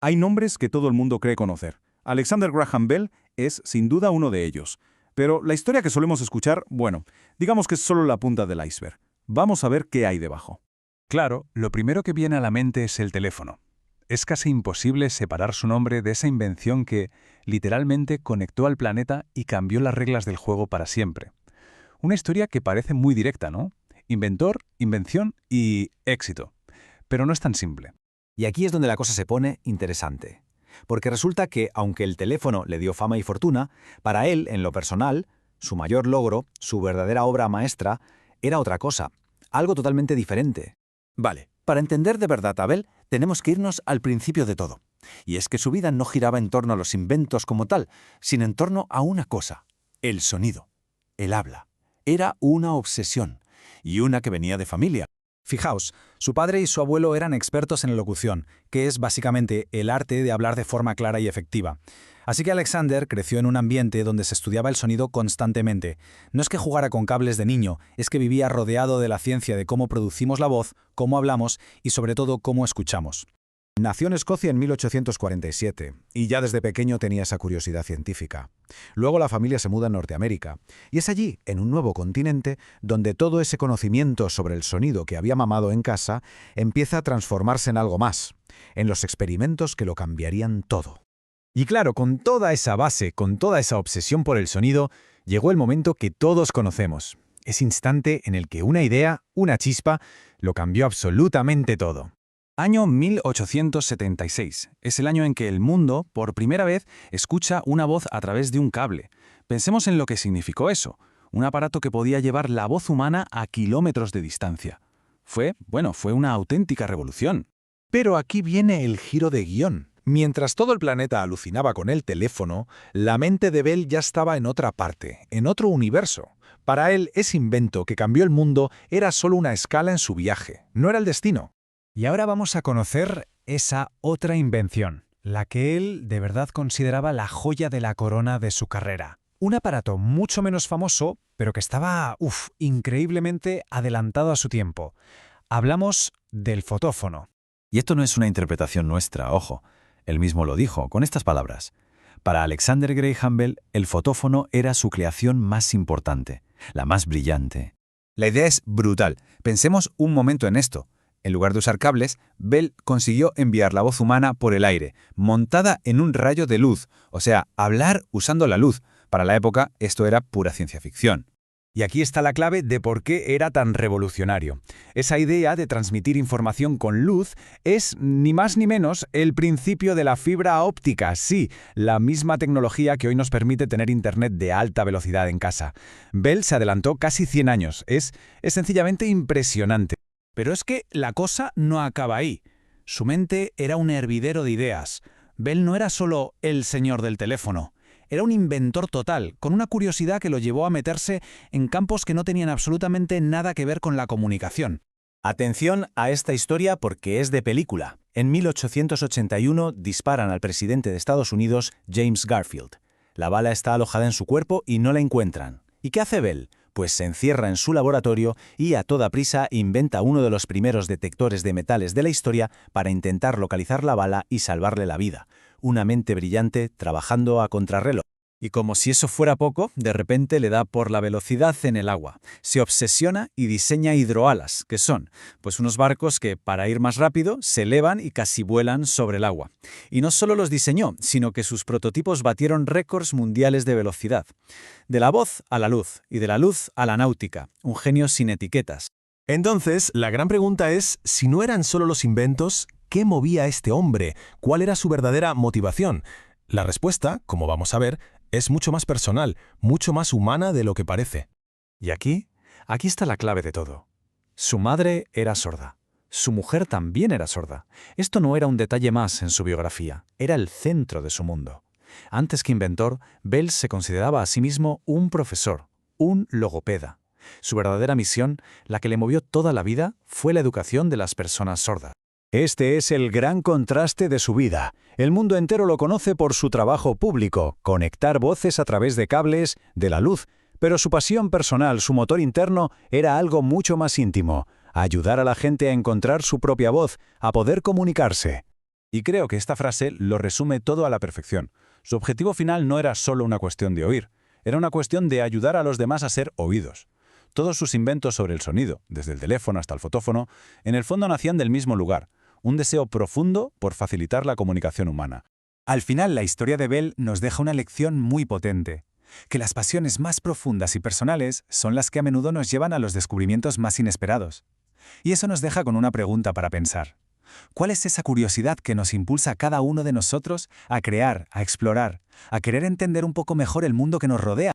Hay nombres que todo el mundo cree conocer. Alexander Graham Bell es, sin duda, uno de ellos. Pero la historia que solemos escuchar, bueno, digamos que es solo la punta del iceberg. Vamos a ver qué hay debajo. Claro, lo primero que viene a la mente es el teléfono. Es casi imposible separar su nombre de esa invención que, literalmente, conectó al planeta y cambió las reglas del juego para siempre. Una historia que parece muy directa, ¿no? Inventor, invención y éxito. Pero no es tan simple. Y aquí es donde la cosa se pone interesante. Porque resulta que, aunque el teléfono le dio fama y fortuna, para él, en lo personal, su mayor logro, su verdadera obra maestra, era otra cosa, algo totalmente diferente. Vale, para entender de verdad a Bell, tenemos que irnos al principio de todo. Y es que su vida no giraba en torno a los inventos como tal, sino en torno a una cosa: el sonido, el habla. Era una obsesión, y una que venía de familia. Fijaos, su padre y su abuelo eran expertos en locución, que es básicamente el arte de hablar de forma clara y efectiva. Así que Alexander creció en un ambiente donde se estudiaba el sonido constantemente. No es que jugara con cables de niño, es que vivía rodeado de la ciencia de cómo producimos la voz, cómo hablamos y sobre todo cómo escuchamos. Nació en Escocia en 1847 y ya desde pequeño tenía esa curiosidad científica. Luego la familia se muda a Norteamérica y es allí, en un nuevo continente, donde todo ese conocimiento sobre el sonido que había mamado en casa empieza a transformarse en algo más, en los experimentos que lo cambiarían todo. Y claro, con toda esa base, con toda esa obsesión por el sonido, llegó el momento que todos conocemos. Ese instante en el que una idea, una chispa, lo cambió absolutamente todo. Año 1876. Es el año en que el mundo, por primera vez, escucha una voz a través de un cable. Pensemos en lo que significó eso. Un aparato que podía llevar la voz humana a kilómetros de distancia. Fue una auténtica revolución. Pero aquí viene el giro de guión. Mientras todo el planeta alucinaba con el teléfono, la mente de Bell ya estaba en otra parte, en otro universo. Para él, ese invento que cambió el mundo era solo una escala en su viaje, no era el destino. Y ahora vamos a conocer esa otra invención, la que él de verdad consideraba la joya de la corona de su carrera. Un aparato mucho menos famoso, pero que estaba, increíblemente adelantado a su tiempo. Hablamos del fotófono. Y esto no es una interpretación nuestra, ojo. Él mismo lo dijo, con estas palabras. Para Alexander Graham Bell, el fotófono era su creación más importante, la más brillante. La idea es brutal. Pensemos un momento en esto. En lugar de usar cables, Bell consiguió enviar la voz humana por el aire, montada en un rayo de luz, o sea, hablar usando la luz. Para la época, esto era pura ciencia ficción. Y aquí está la clave de por qué era tan revolucionario. Esa idea de transmitir información con luz es, ni más ni menos, el principio de la fibra óptica, sí, la misma tecnología que hoy nos permite tener internet de alta velocidad en casa. Bell se adelantó casi 100 años, es sencillamente impresionante. Pero es que la cosa no acaba ahí. Su mente era un hervidero de ideas. Bell no era solo el señor del teléfono. Era un inventor total, con una curiosidad que lo llevó a meterse en campos que no tenían absolutamente nada que ver con la comunicación. Atención a esta historia porque es de película. En 1881 disparan al presidente de Estados Unidos, James Garfield. La bala está alojada en su cuerpo y no la encuentran. ¿Y qué hace Bell? Pues se encierra en su laboratorio y a toda prisa inventa uno de los primeros detectores de metales de la historia para intentar localizar la bala y salvarle la vida. Una mente brillante trabajando a contrarreloj. Y como si eso fuera poco, de repente le da por la velocidad en el agua. Se obsesiona y diseña hidroalas, que son pues unos barcos que, para ir más rápido, se elevan y casi vuelan sobre el agua. Y no solo los diseñó, sino que sus prototipos batieron récords mundiales de velocidad. De la voz a la luz, y de la luz a la náutica. Un genio sin etiquetas. Entonces, la gran pregunta es, si no eran solo los inventos, ¿qué movía a este hombre? ¿Cuál era su verdadera motivación? La respuesta, como vamos a ver, es mucho más personal, mucho más humana de lo que parece. Y aquí está la clave de todo. Su madre era sorda. Su mujer también era sorda. Esto no era un detalle más en su biografía, era el centro de su mundo. Antes que inventor, Bell se consideraba a sí mismo un profesor, un logopeda. Su verdadera misión, la que le movió toda la vida, fue la educación de las personas sordas. Este es el gran contraste de su vida. El mundo entero lo conoce por su trabajo público, conectar voces a través de cables, de la luz, pero su pasión personal, su motor interno, era algo mucho más íntimo, ayudar a la gente a encontrar su propia voz, a poder comunicarse. Y creo que esta frase lo resume todo a la perfección. Su objetivo final no era solo una cuestión de oír, era una cuestión de ayudar a los demás a ser oídos. Todos sus inventos sobre el sonido, desde el teléfono hasta el fotófono, en el fondo nacían del mismo lugar, un deseo profundo por facilitar la comunicación humana. Al final, la historia de Bell nos deja una lección muy potente, que las pasiones más profundas y personales son las que a menudo nos llevan a los descubrimientos más inesperados. Y eso nos deja con una pregunta para pensar. ¿Cuál es esa curiosidad que nos impulsa a cada uno de nosotros a crear, a explorar, a querer entender un poco mejor el mundo que nos rodea?